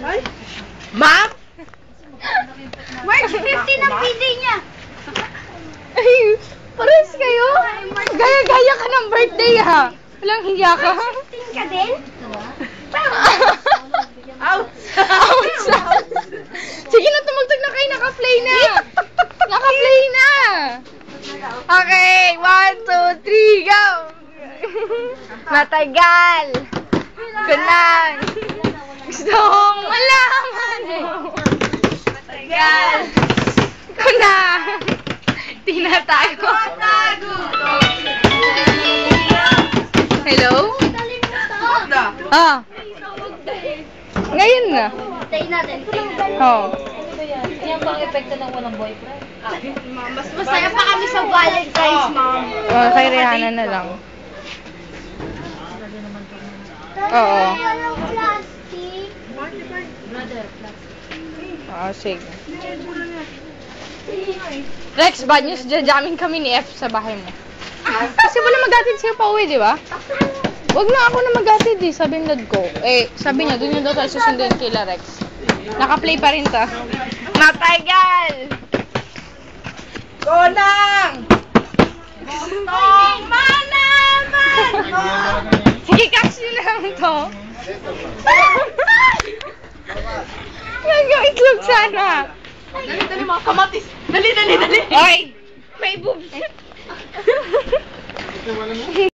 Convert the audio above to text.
Ma'am? March 15 ang birthday niya. Ay, pares kayo? Gaya-gaya ka ng birthday ha. Walang hiya ka. March 15 ka din? Ouch! Ouch! Sige na, tumugtog na kayo. Naka-play na. Naka-play na. Okay, 1, 2, 3, go! Matagal. Kunang. Gusto kong malaman mo. Matagal. Kunang. Tinatago. Hello? Ah. Ngayon na. Tayo natin. Oo. Yan ba ang epekto ng walang boyfriend? Mas masaya pa kami sa Valentine's, ma'am. Oh, kay Rihanna na lang. Oo. Plastic. Brother, plastic. Oo, sige. Rex, bad news, jamming kami ni F sa bahay mo. Kasi wala mag-atid siya pa uwi, di ba? Wag na ako na mag-atid eh, sabi ng dad ko. Eh, sabi niya, doon niya daw tayo susunduin kila Rex. Naka-play pa rin ta. Matagal! Gonang! Gustong malaman! Sige, catch nyo lang to. Nag-itlog sana. Dali mga kamatis! Dali! Oy! May boobs!